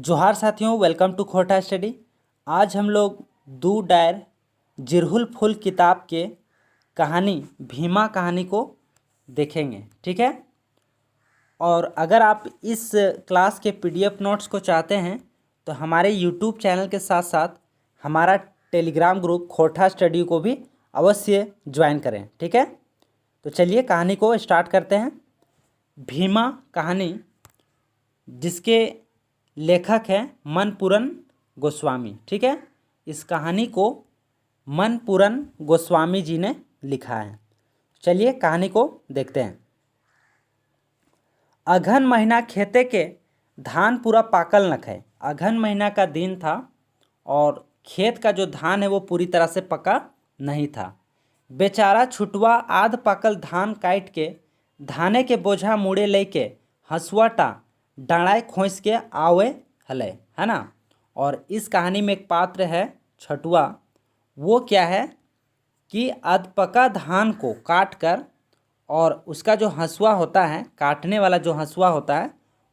जोहार साथियों, welcome to खोटा स्टडी। आज हम लोग दू डायर जिरहुल फुल किताब के कहानी भीमा कहानी को देखेंगे, ठीक है। और अगर आप इस क्लास के पीडीएफ नोट्स को चाहते हैं तो हमारे यूट्यूब चैनल के साथ साथ हमारा टेलीग्राम ग्रुप खोटा स्टडी को भी अवश्य ज्वाइन करें, ठीक है। तो चलिए कहानी को स्टार्ट करते हैं। भीमा कहानी, जिसके लेखक हैं मनपूरन गोस्वामी, ठीक है। इस कहानी को मनपूरन गोस्वामी जी ने लिखा है। चलिए कहानी को देखते हैं। अघन महीना खेते के धान पूरा पाकल नख है। अघन महीना का दिन था और खेत का जो धान है वो पूरी तरह से पका नहीं था। बेचारा छुटवा आध पाकल धान काट के धाने के बोझा मुड़े लेके हंसुआटा डाँड़ाए खोस के आवे हले, है ना। और इस कहानी में एक पात्र है छटुआ। वो क्या है कि अधपका धान को काट कर और उसका जो हंसुआ होता है, काटने वाला जो हंसुआ होता है,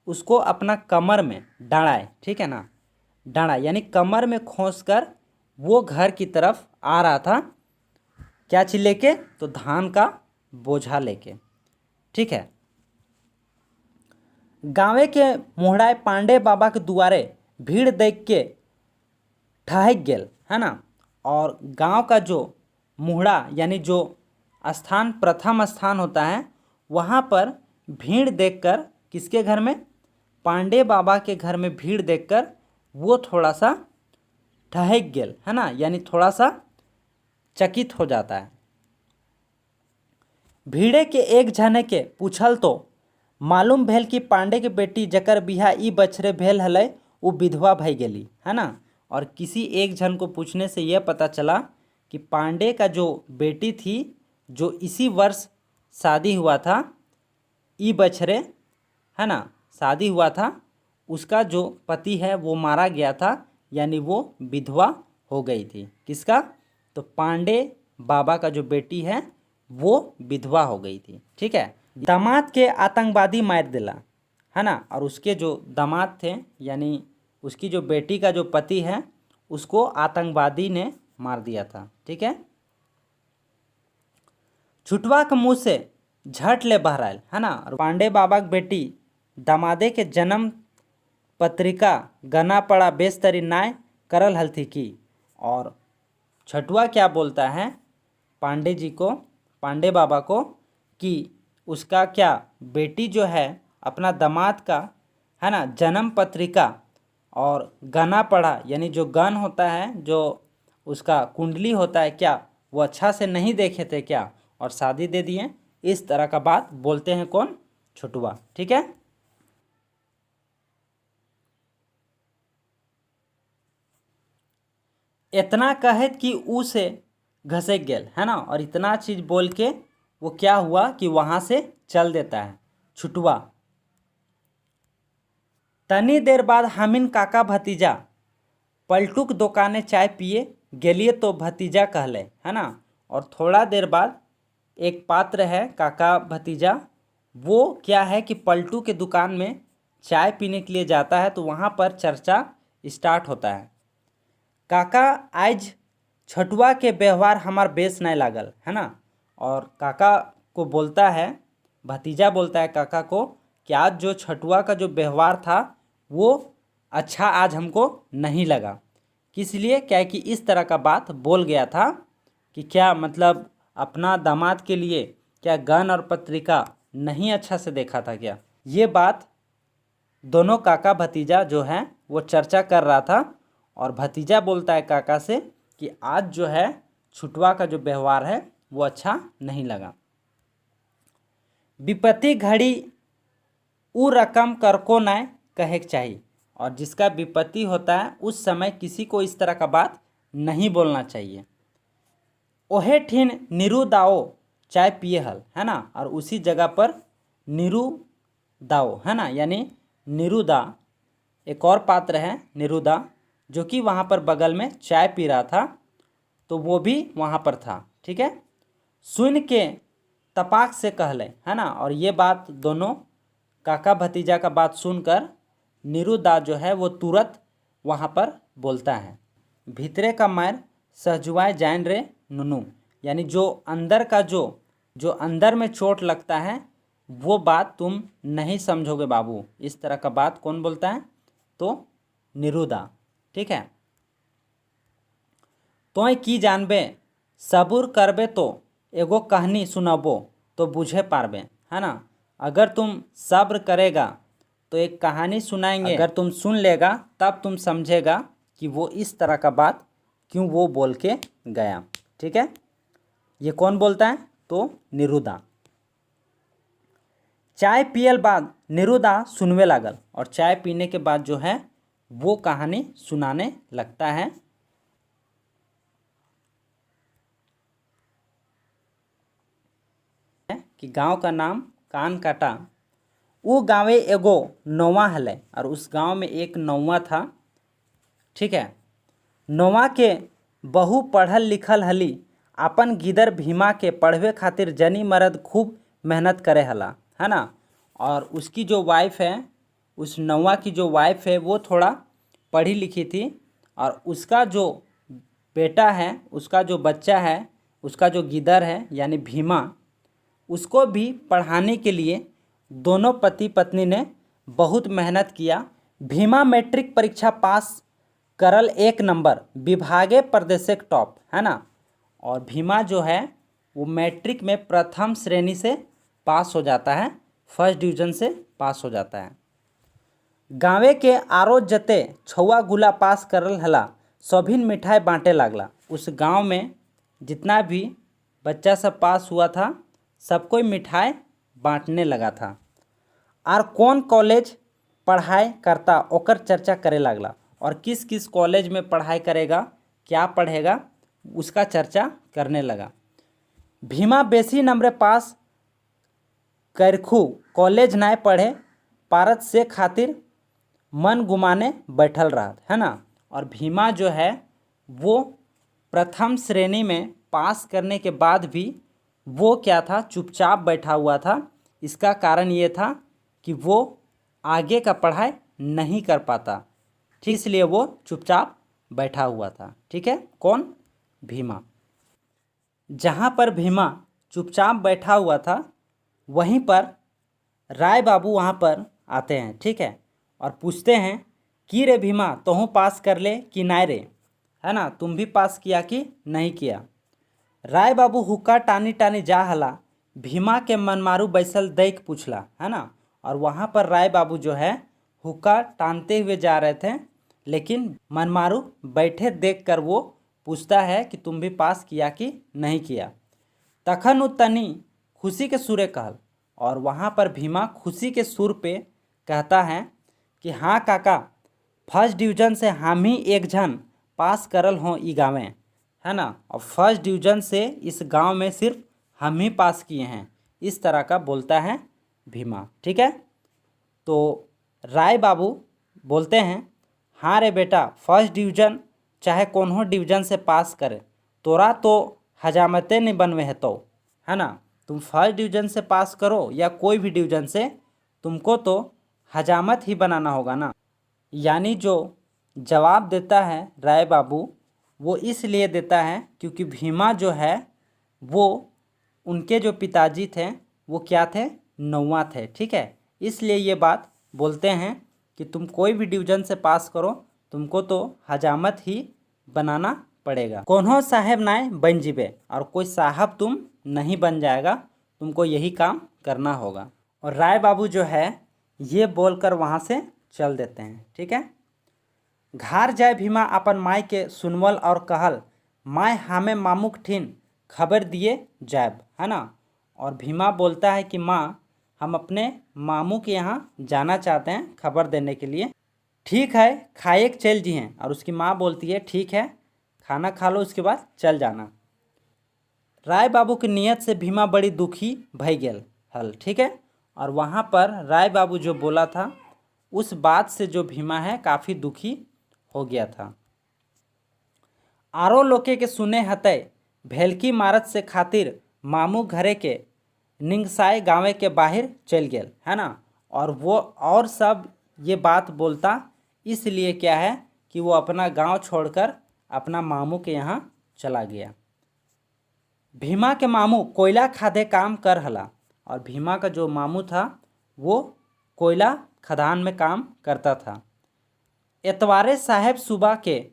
उसको अपना कमर में डाँड़ाए, ठीक है ना। डाँड़ा यानी कमर में खोस कर वो घर की तरफ आ रहा था। क्या चीज लेके? तो धान का बोझा लेके, ठीक है। गाँवे के मोहड़ाए पांडे बाबा के दुआरे भीड़ देख के ठहक गेल, है ना। और गांव का जो मुहड़ा यानी जो स्थान प्रथम स्थान होता है, वहाँ पर भीड़ देखकर, किसके घर में? पांडे बाबा के घर में भीड़ देखकर वो थोड़ा सा ठहक गेल, है ना, यानी थोड़ा सा चकित हो जाता है। भीड़े के एक जने के पूछल तो मालूम भेल कि पांडे के बेटी जकर बिहा ई बछरे भेल हलै वो विधवा भई गेली, है ना। और किसी एक जन को पूछने से यह पता चला कि पांडे का जो बेटी थी, जो इसी वर्ष शादी हुआ था, ई बछरे, है ना, शादी हुआ था, उसका जो पति है वो मारा गया था, यानी वो विधवा हो गई थी। किसका? तो पांडे बाबा का जो बेटी है वो विधवा हो गई थी, ठीक है। दामाद के आतंकवादी मार दिला, है ना। और उसके जो दामाद थे यानी उसकी जो बेटी का जो पति है उसको आतंकवादी ने मार दिया था, ठीक है। छुटवा के मुँह से झट ले बहराल, है ना। और पांडे बाबा की बेटी दामादे के जन्म पत्रिका गना पड़ा बेस्तरी नाय करल हल्थी की। और छटुआ क्या बोलता है पांडे जी को, पांडे बाबा को, कि उसका क्या बेटी जो है अपना दामाद का, है ना, जन्म पत्रिका और गना पढ़ा, यानी जो गन होता है, जो उसका कुंडली होता है, क्या वो अच्छा से नहीं देखे थे क्या, और शादी दे दिए। इस तरह का बात बोलते हैं कौन? छुटुआ, ठीक है। इतना कहे कि ऊ से घसक गेल, है ना। और इतना चीज बोल के वो क्या हुआ कि वहाँ से चल देता है छुटुआ। तनी देर बाद हमिन काका भतीजा पलटूक दुकाने चाय पिए गेलिए तो भतीजा कहले, है ना। और थोड़ा देर बाद एक पात्र है काका भतीजा, वो क्या है कि पलटू के दुकान में चाय पीने के लिए जाता है। तो वहाँ पर चर्चा स्टार्ट होता है। काका आज छटुआ के व्यवहार हमार बेस नहीं लागल, है ना। और काका को बोलता है, भतीजा बोलता है काका को कि आज जो छटुआ का जो व्यवहार था वो अच्छा आज हमको नहीं लगा। किस लिए? क्या कि इस तरह का बात बोल गया था कि क्या मतलब अपना दामाद के लिए क्या गन और पत्रिका नहीं अच्छा से देखा था क्या? ये बात दोनों काका भतीजा जो हैं वो चर्चा कर रहा था। और भतीजा बोलता है काका से कि आज जो है छुटवा का जो व्यवहार है वो अच्छा नहीं लगा। विपत्ति घड़ी उ रकम कर को न कहे चाहिए। और जिसका विपत्ति होता है उस समय किसी को इस तरह का बात नहीं बोलना चाहिए। ओहे ठीन नीरू दाओ चाय पिए हल, है ना। और उसी जगह पर नीरू दाओ, है ना, यानी नीरुदा एक और पात्र है नीरुदा, जो कि वहाँ पर बगल में चाय पी रहा था, तो वो भी वहाँ पर था, ठीक है। सुन के तपाक से कहले, है ना। और ये बात दोनों काका भतीजा का बात सुनकर निरुदा जो है वो तुरंत वहाँ पर बोलता है। भीतरे का मार सहजुआए जान रे नुनू, यानी जो अंदर का जो अंदर में चोट लगता है वो बात तुम नहीं समझोगे बाबू। इस तरह का बात कौन बोलता है? तो निरुदा। ठीक है। तोय की जानबे सबूर करबे तो एगो कहानी सुनाबो तो बुझे पारबे, है ना। अगर तुम सब्र करेगा तो एक कहानी सुनाएंगे, अगर तुम सुन लेगा तब तुम समझेगा कि वो इस तरह का बात क्यों वो बोल के गया। ठीक है। ये कौन बोलता है? तो निरुदा। चाय पियल बाद निरुदा सुनवे लागल, और चाय पीने के बाद जो है वो कहानी सुनाने लगता है। कि गांव का नाम कान काटा। वो गाँवे एगो नौवा हले, और उस गांव में एक नौवा था। ठीक है। नौवा के बहु पढ़ल लिखल हली, अपन गिदर भीमा के पढ़वे खातिर जनी मर्द खूब मेहनत करे हला, है ना। और उसकी जो वाइफ है, उस नौवा की जो वाइफ है वो थोड़ा पढ़ी लिखी थी, और उसका जो बेटा है, उसका जो बच्चा है, उसका जो गिदर है यानी भीमा, उसको भी पढ़ाने के लिए दोनों पति पत्नी ने बहुत मेहनत किया। भीमा मैट्रिक परीक्षा पास करल 1 नंबर, विभागे प्रदेश टॉप, है ना। और भीमा जो है वो मैट्रिक में प्रथम श्रेणी से पास हो जाता है, फर्स्ट डिवीज़न से पास हो जाता है। गाँवे के आरो जते छुआ गुला पास करल हला, सभिन मिठाई बांटे लागला। उस गांव में जितना भी बच्चा सब पास हुआ था सब कोई मिठाई बांटने लगा था। और कौन कॉलेज पढ़ाई करता ओकर चर्चा करे लागला, और किस किस कॉलेज में पढ़ाई करेगा, क्या पढ़ेगा, उसका चर्चा करने लगा। भीमा बेसी नंबर पास करखू कॉलेज ना पढ़े पारत से खातिर मन गुमाने बैठल रहा, है ना। और भीमा जो है वो प्रथम श्रेणी में पास करने के बाद भी वो क्या था, चुपचाप बैठा हुआ था। इसका कारण ये था कि वो आगे का पढ़ाई नहीं कर पाता, ठीक, इसलिए वो चुपचाप बैठा हुआ था। ठीक है। कौन? भीमा। जहाँ पर भीमा चुपचाप बैठा हुआ था वहीं पर राय बाबू वहाँ पर आते हैं। ठीक है। और पूछते हैं कि रे भीमा तोहू पास कर ले कि नहीं रे, है ना, तुम भी पास किया कि नहीं किया। राय बाबू हुक्का टानी टानी जा हला, भीमा के मनमारू बैसल देख पूछला, है ना। और वहाँ पर राय बाबू जो है हुक्का टानते हुए जा रहे थे, लेकिन मनमारू बैठे देखकर वो पूछता है कि तुम भी पास किया कि नहीं किया। तखन उ तनी खुशी के सुरे कहल, और वहाँ पर भीमा खुशी के सुर पे कहता है कि हाँ काका, फर्स्ट डिवीज़न से हम ही एक जन पास करल हों ई गाँव, है ना। और फर्स्ट डिवीज़न से इस गांव में सिर्फ हम ही पास किए हैं, इस तरह का बोलता है भीमा। ठीक है। तो राय बाबू बोलते हैं हाँ रे बेटा, फर्स्ट डिवीज़न चाहे कौन हो डिवीज़न से पास करे, तोरा तो हजामते नहीं बनवे है, तो है ना। तुम फर्स्ट डिवीज़न से पास करो या कोई भी डिवीज़न से, तुमको तो हजामत ही बनाना होगा ना। यानी जो जवाब देता है राय बाबू वो इसलिए देता है क्योंकि भीमा जो है वो उनके जो पिताजी थे वो क्या थे, नौवा थे। ठीक है। इसलिए ये बात बोलते हैं कि तुम कोई भी डिवीज़न से पास करो, तुमको तो हजामत ही बनाना पड़ेगा। कोन्हो साहेब नाय बन जीबे, और कोई साहब तुम नहीं बन जाएगा, तुमको यही काम करना होगा। और राय बाबू जो है ये बोलकर वहाँ से चल देते हैं। ठीक है। घर जाए भीमा अपन माई के सुनवल और कहल, माई हमें मामूक ठीन खबर दिए जाब, है ना। और भीमा बोलता है कि माँ, हम अपने मामू के यहाँ जाना चाहते हैं खबर देने के लिए। ठीक है, खाए के चल जी हैं। और उसकी माँ बोलती है ठीक है, खाना खा लो उसके बाद चल जाना। राय बाबू की नीयत से भीमा बड़ी दुखी भई गेल हल। ठीक है। और वहाँ पर राय बाबू जो बोला था उस बात से जो भीमा है काफ़ी दुखी हो गया था। आरो लोके के सुने हतै भेलकी मारत से खातिर मामू घरे के निंगसाय गाँव के बाहर चल गेल, है ना। और वो और सब ये बात बोलता इसलिए क्या है कि वो अपना गांव छोड़कर अपना मामू के यहाँ चला गया। भीमा के मामू कोयला खादे काम कर हला, और भीमा का जो मामू था वो कोयला खदान में काम करता था। एतवारे साहब सुबह के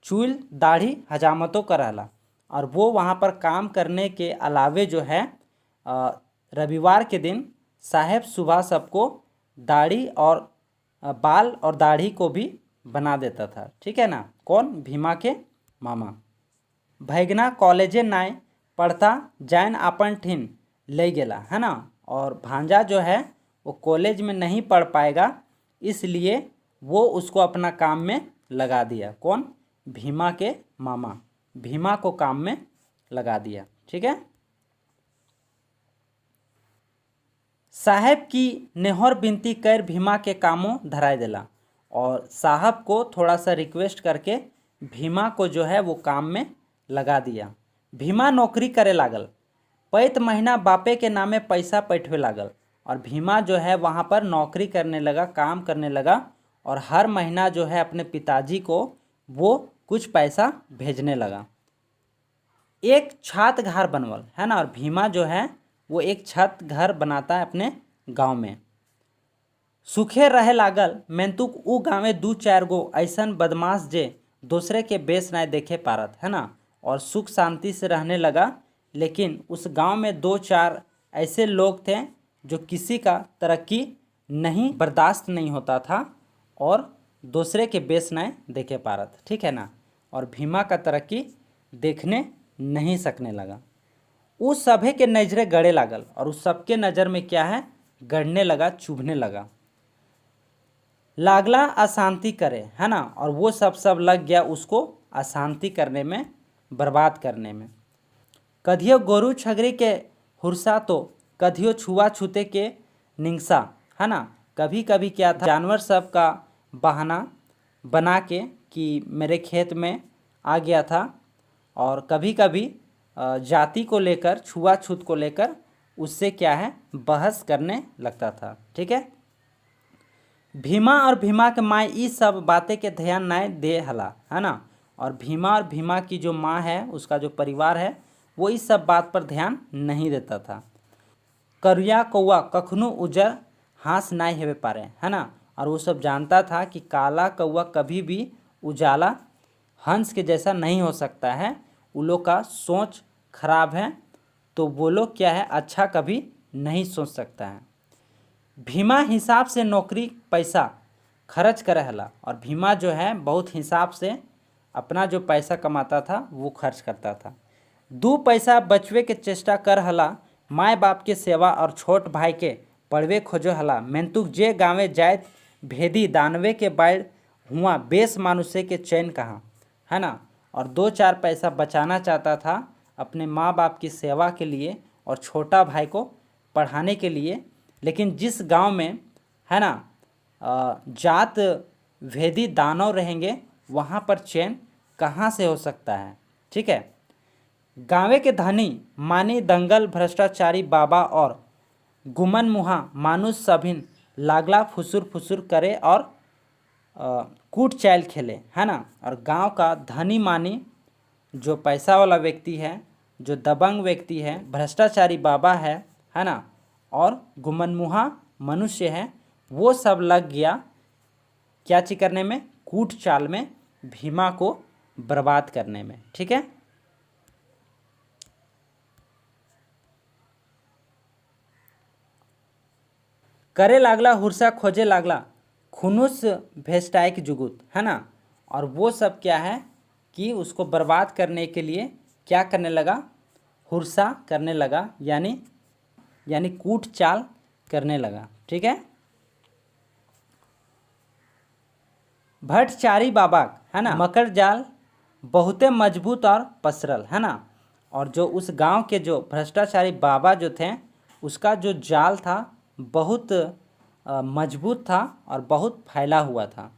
चूल दाढ़ी हजामतों कर हला, और वो वहाँ पर काम करने के अलावे जो है रविवार के दिन साहब सुबह सबको दाढ़ी और बाल और दाढ़ी को भी बना देता था। ठीक है ना, कौन? भीमा के मामा। भैगना कॉलेजे नाय पढ़ता जैन अपन ठिन ले गेला, है ना, और भांजा जो है वो कॉलेज में नहीं पढ़ पाएगा, इसलिए वो उसको अपना काम में लगा दिया। कौन? भीमा के मामा भीमा को काम में लगा दिया। ठीक है। साहब की नेहर बिनती कर भीमा के कामों धराए दिला, और साहब को थोड़ा सा रिक्वेस्ट करके भीमा को जो है वो काम में लगा दिया। भीमा नौकरी करे लागल, 5 महीना बापे के नामे पैसा पैठवे लागल, और भीमा जो है वहाँ पर नौकरी करने लगा, काम करने लगा, और हर महीना जो है अपने पिताजी को वो कुछ पैसा भेजने लगा। एक छत घर बनवल, है ना, और भीमा जो है वो एक छत घर बनाता है अपने गांव में। सुखे रहे लागल, मेंतुक उ गाँवे 2-4 गो ऐसन बदमाश जे दूसरे के बेस नहीं देखे पारत, है ना, और सुख शांति से रहने लगा। लेकिन उस गांव में 2-4 ऐसे लोग थे जो किसी का तरक्की नहीं बर्दाश्त नहीं होता था और दूसरे के बेस नहीं देखे पारत। ठीक है ना, और भीमा का तरक्की देखने नहीं सकने लगा। उस सभे के नजरे गड़े लागल, और उस सबके नज़र में क्या है? गड़ने लगा, चुभने लगा। लागला अशांति करे, है ना, और वो सब लग गया उसको अशांति करने में, बर्बाद करने में। कधियो गोरू छगरी के हुरसा तो कधियो छुआ छूते के निंगसा, है ना। कभी कभी क्या था, जानवर सब का बहाना बना के कि मेरे खेत में आ गया था, और कभी कभी जाति को लेकर, छुआछूत को लेकर उससे क्या है, बहस करने लगता था। ठीक है। भीमा और भीमा के माँ इस सब बातें के ध्यान नहीं दे हला, है ना, और भीमा की जो माँ है, उसका जो परिवार है, वो इस सब बात पर ध्यान नहीं देता था। करुया कौआ कखनू उजर हाथ नहीं हेवे पारे, है ना, और वो सब जानता था कि काला कौआ कभी भी उजाला हंस के जैसा नहीं हो सकता है। उन लोग का सोच खराब है, तो वो लोग क्या है, अच्छा कभी नहीं सोच सकता है। भीमा हिसाब से नौकरी पैसा खर्च करे हला, और भीमा जो है बहुत हिसाब से अपना जो पैसा कमाता था वो खर्च करता था। 2 पैसा बचवे के चेष्टा कर हला, माए बाप के सेवा और छोट भाई के पढ़वे खोजो हला। मेंतुक जे गाँवे जायत भेदी दानवे के बाढ़ हुआ बेस मानुष्य के चैन कहाँ, है ना, और 2-4 पैसा बचाना चाहता था अपने माँ बाप की सेवा के लिए और छोटा भाई को पढ़ाने के लिए। लेकिन जिस गांव में, है ना, जात भेदी दानव रहेंगे, वहाँ पर चैन कहाँ से हो सकता है। ठीक है। गाँवे के धनी मानी दंगल भ्रष्टाचारी बाबा और गुमन मुहा मानुष सभिन लागला फुसुर फुसुर करे और कूट चैल खेले, है ना, और गांव का धनी मानी जो पैसा वाला व्यक्ति है, जो दबंग व्यक्ति है, भ्रष्टाचारी बाबा है ना, और गुमनमुहा मनुष्य है, वो सब लग गया क्या चीज करने में? कूट चाल में, भीमा को बर्बाद करने में। ठीक है। करे लागला हुरसा खोजे लागला खुनुस भेस्टाइक जुगुत, है ना, और वो सब क्या है कि उसको बर्बाद करने के लिए क्या करने लगा? हुरसा करने लगा, यानी कूट चाल करने लगा। ठीक है। भट्टचारी बाबा, है ना, मकर जाल बहुते मजबूत और पसरल, है ना, और जो उस गांव के जो भ्रष्टाचारी बाबा जो थे, उसका जो जाल था बहुत मजबूत था और बहुत फैला हुआ था।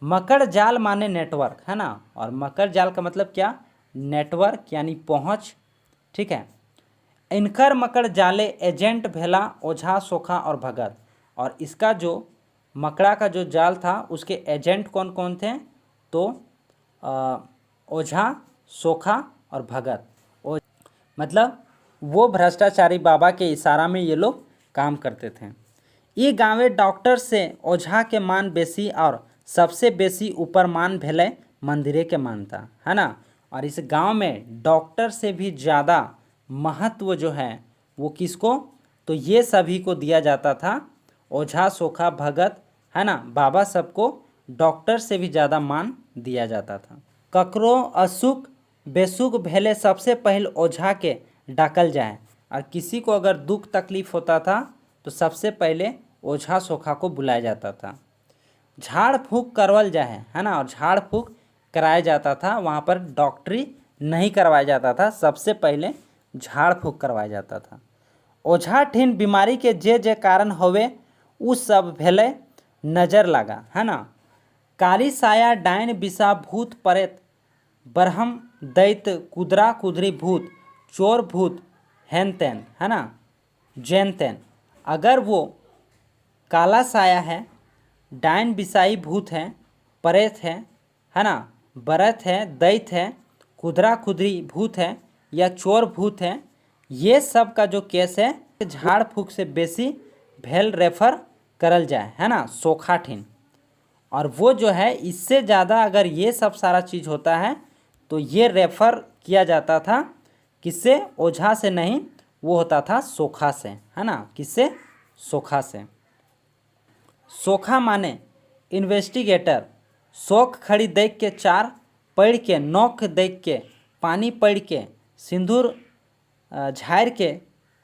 मकर जाल माने नेटवर्क, है ना, और मकर जाल का मतलब क्या? नेटवर्क यानी पहुंच। ठीक है। इनकर मकर जाले एजेंट भेला ओझा सोखा और भगत, और इसका जो मकड़ा का जो जाल था उसके एजेंट कौन कौन थे? तो ओझा, सोखा और भगत। मतलब वो भ्रष्टाचारी बाबा के इशारा में ये लोग काम करते थे। ये गाँवे डॉक्टर से ओझा के मान बेसी और सबसे बेसी ऊपर मान भेले मंदिरे के मानता है ना। और इस गांव में डॉक्टर से भी ज़्यादा महत्व जो है वो किसको? तो ये सभी को दिया जाता था। ओझा, सोखा, भगत है ना, बाबा सबको डॉक्टर से भी ज़्यादा मान दिया जाता था। ककरो असुख बेसुख भेले सबसे पहले ओझा के डाकल जाए, और किसी को अगर दुख तकलीफ होता था तो सबसे पहले ओझा सोखा को बुलाया जाता था। झाड़ फूँक करवल जाए है ना, और झाड़ फूँक कराया जाता था। वहाँ पर डॉक्टरी नहीं करवाया जाता था, सबसे पहले झाड़ फूँक करवाया जाता था। ओझा ठिन बीमारी के जे कारण होवे उ सब भेले नजर लगा है ना। काली साया डाइन बिसा भूत प्रेत बरहम दैत कुदरा कुदरी भूत चोर भूत हेन तेन है ना, जैन तेन। अगर वो काला साया है, डाइन बिसाई भूत है, प्रेत है ना, बरत है, दैत है, कुदरा कुदरी भूत है या चोर भूत है, ये सब का जो केस है झाड़ फूँक से बेसी भेल रेफर करल जाए है ना, सोखा ठिन। और वो जो है इससे ज़्यादा अगर ये सब सारा चीज़ होता है तो ये रेफ़र किया जाता था किससे? ओझा से नहीं, वो होता था सोखा से है ना। किससे? सोखा से। सोखा माने इन्वेस्टिगेटर। शोक खड़ी देख के चार पढ़ के, नोख देख के, पानी पढ़ के, सिंदूर झाड़ के,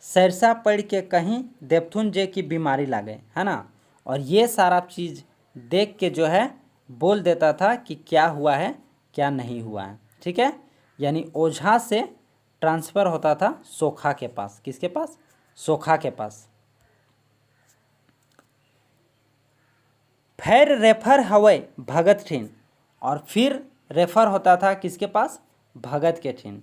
सरसा पढ़ के कहीं देवथुन जे की बीमारी लागे है ना। और ये सारा चीज़ देख के जो है बोल देता था कि क्या हुआ है क्या नहीं हुआ है। ठीक है, यानी ओझा से ट्रांसफ़र होता था सोखा के पास। किसके पास? सोखा के पास। फिर रेफर हवे भगत ठिन, और फिर रेफर होता था किसके पास? भगत के ठिन।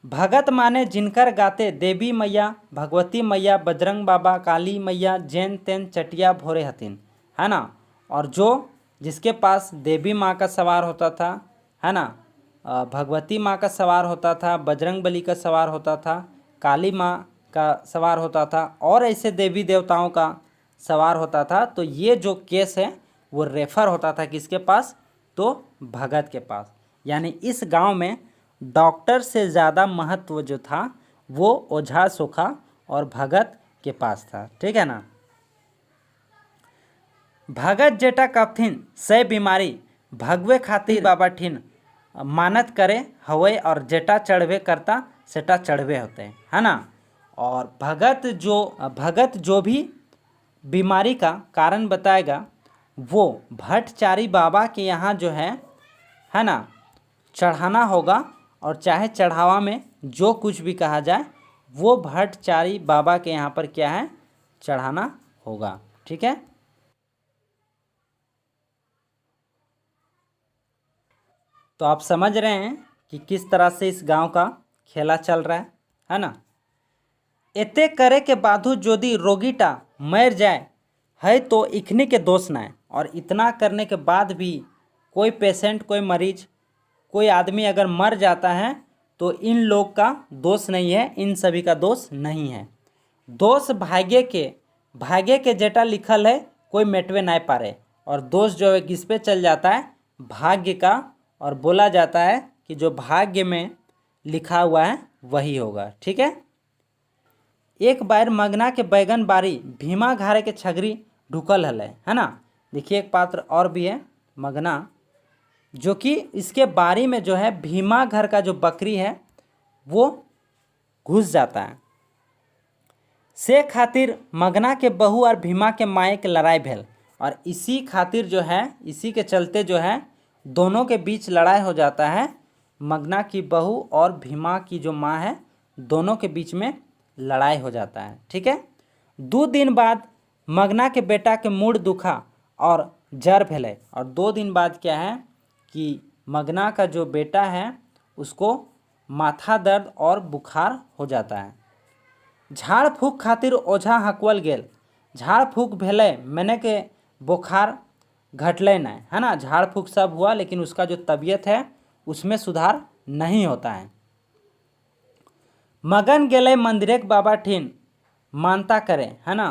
भगत माने जिनकर गाते देवी मैया, भगवती मैया, बजरंग बाबा, काली मैया, जैन तेन चटिया भोरे हथिन है ना। और जो जिसके पास देवी माँ का सवार होता था है ना, भगवती माँ का सवार होता था, बजरंग बली का सवार होता था, काली माँ का सवार होता था, और ऐसे देवी देवताओं का सवार होता था। तो ये जो केस है वो रेफर होता था किसके पास? तो भगत के पास। यानी इस गांव में डॉक्टर से ज़्यादा महत्व जो था वो ओझा, सोखा और भगत के पास था। ठीक है ना। भगत जेटा कपथिन से बीमारी भगवे खातिर बाबा ठिन मानत करे हवे, और जेटा चढ़वे करता सेटा चढ़वे होते है ना। और भगत जो भी बीमारी का कारण बताएगा वो भट्टचारी बाबा के यहाँ जो है ना, चढ़ाना होगा। और चाहे चढ़ावा में जो कुछ भी कहा जाए वो भट्टचारी बाबा के यहाँ पर क्या है? चढ़ाना होगा। ठीक है। तो आप समझ रहे हैं कि किस तरह से इस गांव का खेला चल रहा है ना। एते करे के बाधु जोदी रोगीटा मर जाए है तो इखने के दोष ना है। और इतना करने के बाद भी कोई पेशेंट, कोई मरीज, कोई आदमी अगर मर जाता है तो इन लोग का दोष नहीं है, इन सभी का दोष नहीं है। दोष भाग्य के जेटा लिखल है कोई मेटवे नहीं पारे। और दोष जो है किस पे चल जाता है? भाग्य का। और बोला जाता है कि जो भाग्य में लिखा हुआ है वही होगा। ठीक है। एक बार मगना के बैगन बारी भीमा घारे के छगरी ढुकल हल है ना। देखिए एक पात्र और भी है मगना, जो कि इसके बारी में जो है भीमा घर का जो बकरी है वो घुस जाता है। से खातिर मगना के बहू और भीमा के माए के लड़ाई भेल। और इसी खातिर जो है, इसी के चलते जो है दोनों के बीच लड़ाई हो जाता है। मगना की बहू और भीमा की जो माँ है दोनों के बीच में लड़ाई हो जाता है। ठीक है। 2 दिन बाद मगना के बेटा के मूड दुखा और जर भेले। और 2 दिन बाद क्या है कि मगना का जो बेटा है उसको माथा दर्द और बुखार हो जाता है। झाड़ फूँक खातिर ओझा हकवल गेल। झाड़ फूक भेले मैंने के बुखार घटले नहीं, है ना। झाड़ फूक सब हुआ लेकिन उसका जो तबीयत है उसमें सुधार नहीं होता है। मगन गेले मंदिरे के बाबा ठीन मानता करे, है ना।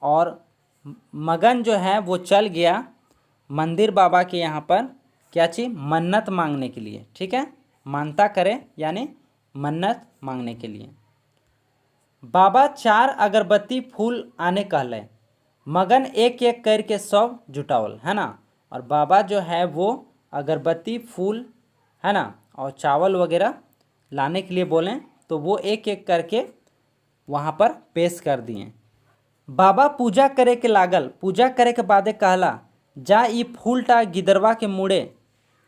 और मगन जो है वो चल गया मंदिर बाबा के यहाँ पर क्या चीज़ मन्नत मांगने के लिए, ठीक है। मानता करे यानी मन्नत मांगने के लिए। बाबा 4 अगरबत्ती फूल आने कहले, मगन एक एक करके सब जुटावल, है ना। और बाबा जो है वो अगरबत्ती फूल, है ना, और चावल वगैरह लाने के लिए बोलें तो वो एक एक करके वहाँ पर पेश कर दिए। बाबा पूजा करे के लागल, पूजा करे के बादे कहला जा ई फूलटा गिदरवा के मुड़े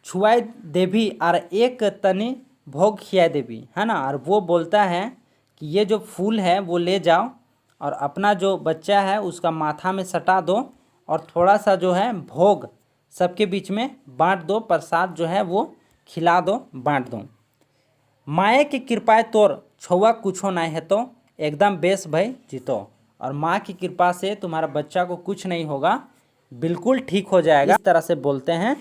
छुआई देवी और एक तनी भोग खिया देवी, है ना। और वो बोलता है कि ये जो फूल है वो ले जाओ और अपना जो बच्चा है उसका माथा में सटा दो और थोड़ा सा जो है भोग सबके बीच में बांट दो, प्रसाद जो है वो खिला दो, बांट दो। माए की कृपाएं तोर छुआ कुछो नहीं है तो एकदम बेस भई जीतो। और माँ की कृपा से तुम्हारा बच्चा को कुछ नहीं होगा, बिल्कुल ठीक हो जाएगा। इस तरह से बोलते हैं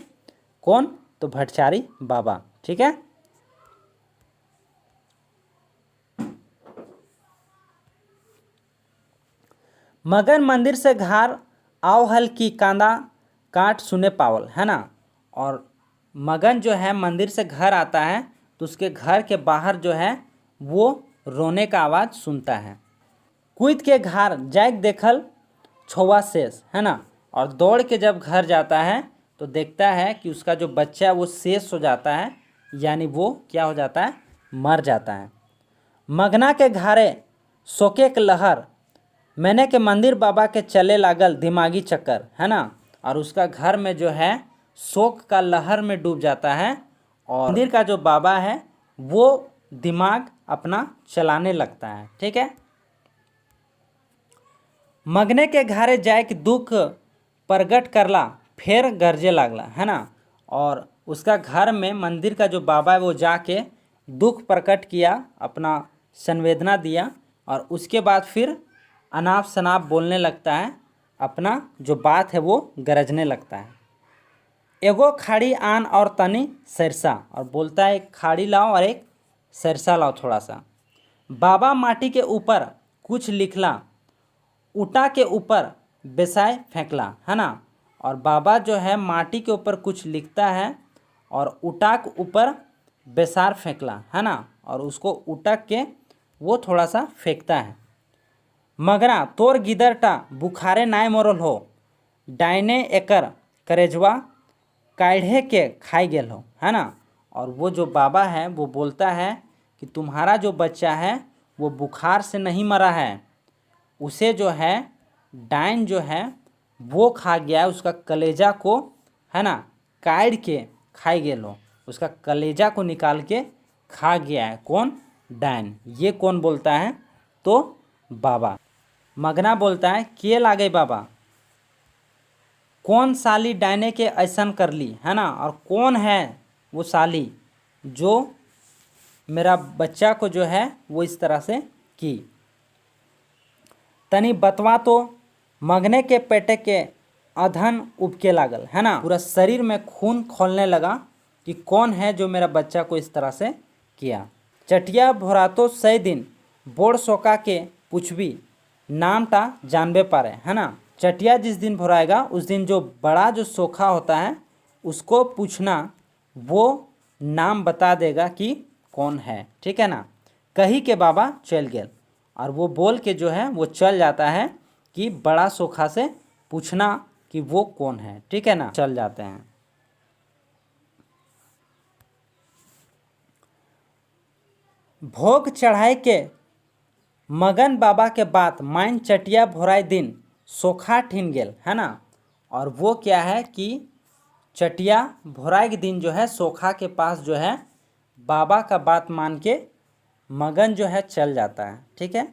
कौन, तो भट्टाचारी बाबा, ठीक है। मगन मंदिर से घर आओ हल की कांदा काट सुने पावल, है ना। और मगन जो है मंदिर से घर आता है तो उसके घर के बाहर जो है वो रोने का आवाज़ सुनता है। कूद के घर जाके देखल छुआ शेष, है ना। और दौड़ के जब घर जाता है तो देखता है कि उसका जो बच्चा है वो शेष हो जाता है, यानी वो क्या हो जाता है, मर जाता है। मगना के घारे सोके के लहर मैंने के मंदिर बाबा के चले लागल दिमागी चक्कर, है ना। और उसका घर में जो है शोक का लहर में डूब जाता है और मंदिर का जो बाबा है वो दिमाग अपना चलाने लगता है, ठीक है। मगने के घरे जाए कि दुख प्रगट करला फिर गरजे लागला, है ना। और उसका घर में मंदिर का जो बाबा है वो जाके दुख प्रकट किया, अपना संवेदना दिया और उसके बाद फिर अनाप शनाप बोलने लगता है, अपना जो बात है वो गरजने लगता है। एगो खाड़ी आन और तनी सरसा, और बोलता है एक खाड़ी लाओ और एक सरसा लाओ थोड़ा सा। बाबा माटी के ऊपर कुछ लिखला, ऊटा के ऊपर बेसाय फेंकला, है ना। और बाबा जो है माटी के ऊपर कुछ लिखता है और ऊटा के ऊपर बेसार फेंकला, है ना। और उसको उटक के वो थोड़ा सा फेंकता है। मगरा तोर गिदरटा बुखारे नाय मरल हो, डायने एकर करेजवा काढ़े के खाई गेल हो, है ना। और वो जो बाबा है वो बोलता है कि तुम्हारा जो बच्चा है वो बुखार से नहीं मरा है, उसे जो है डायन जो है वो खा गया है, उसका कलेजा को, है ना, काट के खाई गेल हो, उसका कलेजा को निकाल के खा गया है। कौन? डायन। ये कौन बोलता है? तो बाबा। मगना बोलता है के लागे बाबा, कौन साली डायने के ऐसन कर ली, है ना। और कौन है वो साली जो मेरा बच्चा को जो है वो इस तरह से की, तनी बतवा तो। मगने के पेटे के अधन उबके लागल, है ना, पूरा शरीर में खून खोलने लगा कि कौन है जो मेरा बच्चा को इस तरह से किया। चटिया भोरातो सही दिन बोड़ सोका के पूछबी नामटा जानबे पारे, है ना। चटिया जिस दिन भोराएगा उस दिन जो बड़ा जो सोखा होता है उसको पूछना, वो नाम बता देगा कि कौन है, ठीक है ना। कही के बाबा चल गए और वो बोल के जो है वो चल जाता है कि बड़ा सोखा से पूछना कि वो कौन है, ठीक है ना। चल जाते हैं। भोग चढ़ाई के मगन बाबा के बात माइन चटिया भोराई दिन सोखा ठिन गेल, है ना। और वो क्या है कि चटिया भोराई के दिन जो है सोखा के पास जो है बाबा का बात मान के मगन जो है चल जाता है, ठीक है।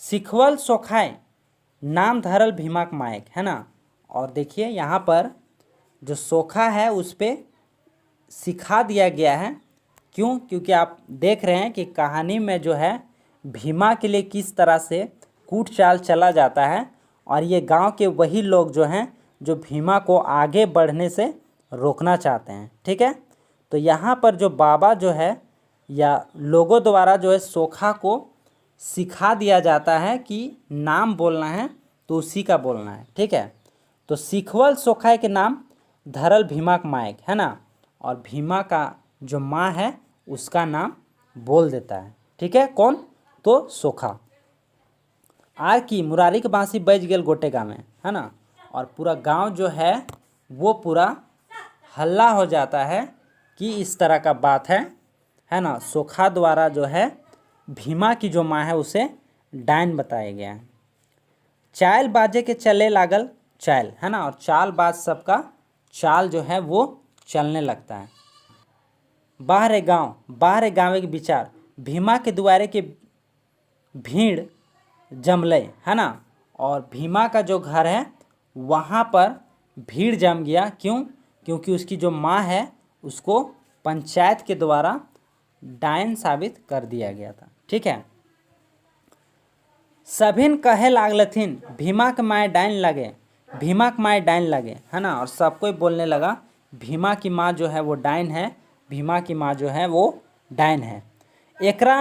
सिखवल सोखाए नाम धरल भीमा मायक, है ना। और देखिए यहाँ पर जो सोखा है उस पर सिखा दिया गया है। क्यों? क्योंकि आप देख रहे हैं कि कहानी में जो है भीमा के लिए किस तरह से कूट चाल चला जाता है और ये गांव के वही लोग जो हैं जो भीमा को आगे बढ़ने से रोकना चाहते हैं। ठीक है, तो यहाँ पर जो बाबा जो है या लोगों द्वारा जो है सोखा को सिखा दिया जाता है कि नाम बोलना है तो उसी का बोलना है। ठीक है, तो सिखवल सोखा के नाम धरल भीमा का मायक है ना, और भीमा का जो माँ है उसका नाम बोल देता है। ठीक है, कौन? तो सोखा। आर की मुरारी के बांसी बज गेल गोटे गाँव में है ना, और पूरा गांव जो है वो पूरा हल्ला हो जाता है कि इस तरह का बात है ना। सोखा द्वारा जो है भीमा की जो माँ है उसे डायन बताया गया है। चाल बाजे के चले लागल चाल है ना, और चाल बाज सबका चाल जो है वो चलने लगता है। बाहरे गाँव के विचार भीमा के द्वारे के भीड़ जमले है ना, और भीमा का जो घर है वहाँ पर भीड़ जम गया। क्यों? क्योंकि उसकी जो माँ है उसको पंचायत के द्वारा डायन साबित कर दिया गया था। ठीक है, सभिन कहे लागलथिन भीमा के माए डायन लगे, भीमा के माए डायन लगे है ना, और सब कोई बोलने लगा भीमा की माँ जो है वो डायन है, भीमा की माँ जो है वो डायन है। एकरा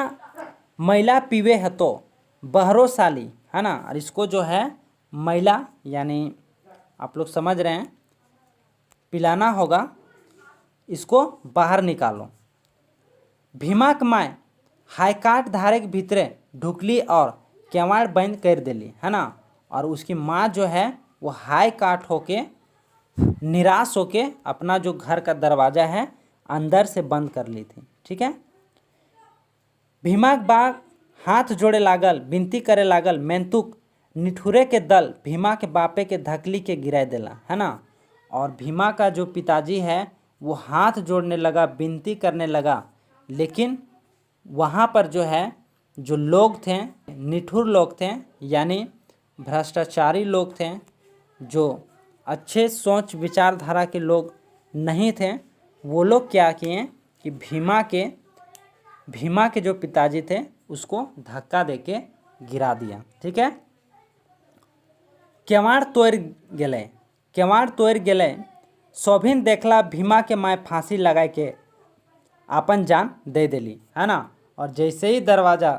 मैला पीवे है तो बहरो साली है ना, और इसको जो है मैला यानी आप लोग समझ रहे हैं पिलाना होगा, इसको बाहर निकालो। भीमा के माए हाईकाट धारे के भीतरे ढुकली और केवाड़ बंद कर दिली है ना, और उसकी माँ जो है वो हाई काट होके निराश होके अपना जो घर का दरवाज़ा है अंदर से बंद कर ली थी। ठीक है, भीमा के बाग हाथ जोड़े लागल, विनती करे लागल, मेंतुक निठुरे के दल भीमा के बापे के धकली के गिरा देला है ना, और भीमा का जो पिताजी है वो हाथ जोड़ने लगा, विनती करने लगा, लेकिन वहाँ पर जो है जो लोग थे निठुर लोग थे यानी भ्रष्टाचारी लोग थे, जो अच्छे सोच विचारधारा के लोग नहीं थे, वो लोग क्या किए कि भीमा के जो पिताजी थे उसको धक्का देके गिरा दिया। ठीक है, केवाड़ तोड़ गेले सोभिन देखला भीमा के माए फांसी लगाए के आपन जान दे देली है ना, और जैसे ही दरवाज़ा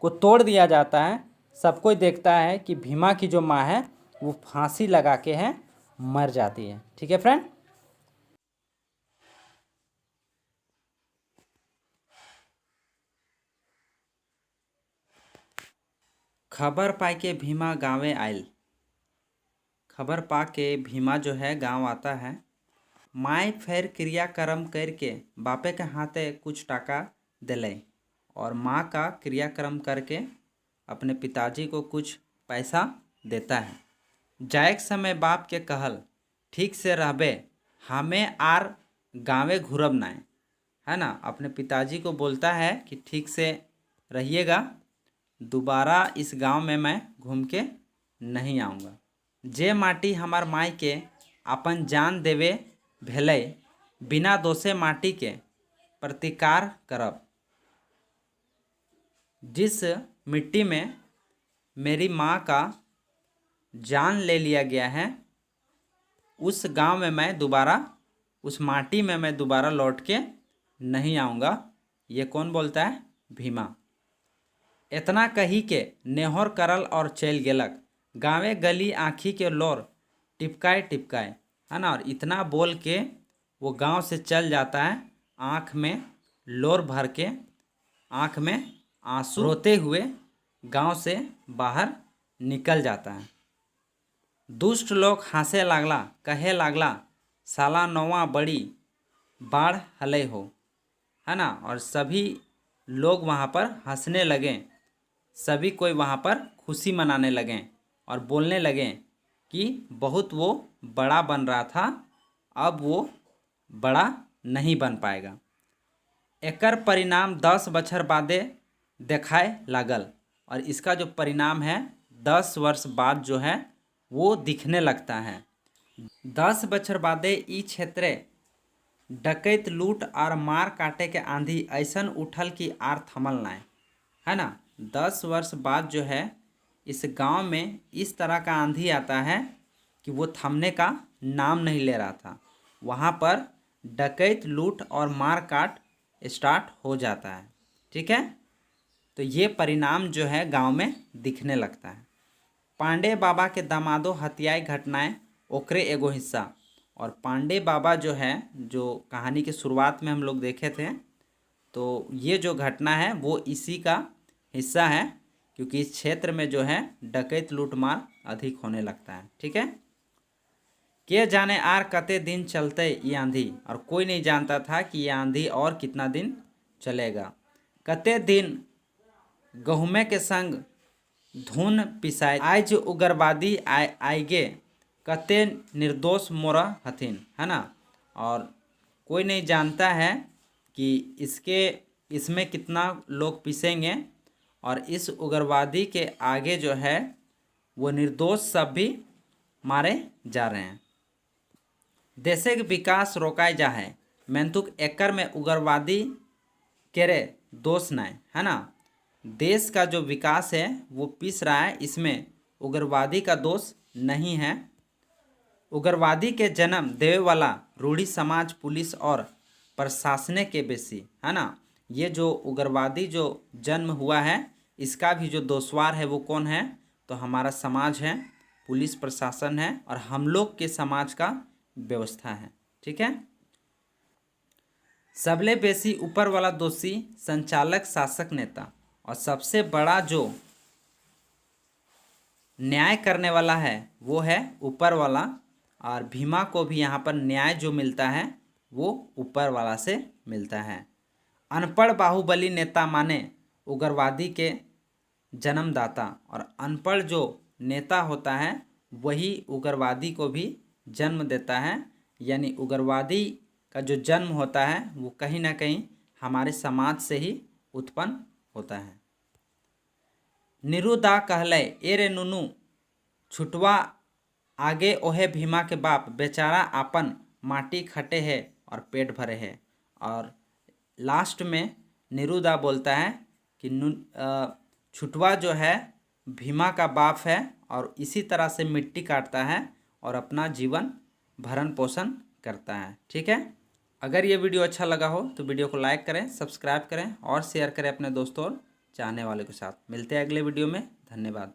को तोड़ दिया जाता है सब कोई देखता है कि भीमा की जो माँ है वो फांसी लगा के है मर जाती है। ठीक है फ्रेंड, खबर पाई के भीमा गाँवे आयल। खबर पा के भीमा जो है गांव आता है। माए फिर क्रियाक्रम करके बापे के हाथे कुछ टाका दिले, और माँ का क्रियाक्रम करके अपने पिताजी को कुछ पैसा देता है। जायक समय बाप के कहल ठीक से रहबे, हमें आर गाँवे घूरब नाय है ना, अपने पिताजी को बोलता है कि ठीक से रहिएगा, दोबारा इस गांव में मैं घूम के नहीं आऊँगा। जे माटी हमार माई के अपन जान देवे भेलै, बिना दोषे माटी के प्रतिकार करब। जिस मिट्टी में मेरी माँ का जान ले लिया गया है उस गांव में मैं दोबारा, उस माटी में मैं दोबारा लौट के नहीं आऊँगा। ये कौन बोलता है? भीमा। इतना कही के नेहोर करल और चल गेलक, गाँवे गली आँखी के लोर टिपकाए है ना, और इतना बोल के वो गांव से चल जाता है, आँख में लोर भर के, आँख में आंसू रोते हुए गांव से बाहर निकल जाता है। दुष्ट लोग हंसे लागला, कहे लागला साला नौवा बड़ी बाढ़ हले हो है ना, और सभी लोग वहाँ पर हंसने लगे, सभी कोई वहाँ पर खुशी मनाने लगे और बोलने लगे कि बहुत वो बड़ा बन रहा था, अब वो बड़ा नहीं बन पाएगा। एकर परिणाम 10 बछर बादे देखाए लागल, और इसका जो परिणाम है 10 वर्ष बाद जो है वो दिखने लगता है। 10 बछर बादे ई क्षेत्र डकैत लूट और मार काटे के आंधी ऐसन उठल कि आर थमल नाय है ना। 10 वर्ष बाद जो है इस गांव में इस तरह का आंधी आता है कि वो थमने का नाम नहीं ले रहा था। वहाँ पर डकैत, लूट और मार काट स्टार्ट हो जाता है। ठीक है, तो ये परिणाम जो है गांव में दिखने लगता है। पांडे बाबा के दामादो हत्याई घटनाएं ओकरे एगो हिस्सा। और पांडे बाबा जो है, जो कहानी के शुरुआत में हम लोग देखे थे, तो ये जो घटना है वो इसी का हिस्सा है, क्योंकि इस क्षेत्र में जो है डकैत लूटमार अधिक होने लगता है। ठीक है, के जाने आर कते दिन चलते ये आंधी, और कोई नहीं जानता था कि ये आंधी और कितना दिन चलेगा। कते दिन गहुमे के संग धुन पिसाए, आज उग्रवादी आएगे कते निर्दोष मोरा हथिन, है ना। और कोई नहीं जानता है कि इसमें कितना लोग पिसेंगे, और इस उग्रवादी के आगे जो है वो निर्दोष सब भी मारे जा रहे हैं। देशे के विकास रोकाए जा है, मैंतुक एकर में उग्रवादी केरे दोष नहीं, है ना। देश का जो विकास है वो पिस रहा है, इसमें उग्रवादी का दोष नहीं है। उग्रवादी के जन्म देवे वाला रूढ़ी समाज, पुलिस और प्रशासन के बेसी, है ना। ये जो उग्रवादी जो जन्म हुआ है, इसका भी जो दोषवार है वो कौन है, तो हमारा समाज है, पुलिस प्रशासन है, और हम लोग के समाज का व्यवस्था है। ठीक है, सबले बेसी ऊपर वाला दोषी संचालक, शासक, नेता, और सबसे बड़ा जो न्याय करने वाला है वो है ऊपर वाला। और भीमा को भी यहाँ पर न्याय जो मिलता है वो ऊपर वाला से मिलता है। अनपढ़ बाहुबली नेता माने उग्रवादी के जन्मदाता, और अनपढ़ जो नेता होता है वही उग्रवादी को भी जन्म देता है। यानी उग्रवादी का जो जन्म होता है वो कहीं ना कहीं हमारे समाज से ही उत्पन्न होता है। निरुदा कहले ए रे नुनू छुटवा आगे ओहे भीमा के बाप, बेचारा आपन माटी खटे है और पेट भरे है। और लास्ट में निरुदा बोलता है कि छुटवा जो है भीमा का बाप है, और इसी तरह से मिट्टी काटता है और अपना जीवन भरण पोषण करता है। ठीक है, अगर ये वीडियो अच्छा लगा हो तो वीडियो को लाइक करें, सब्सक्राइब करें और शेयर करें अपने दोस्तों और चाहने वाले के साथ। मिलते हैं अगले वीडियो में। धन्यवाद।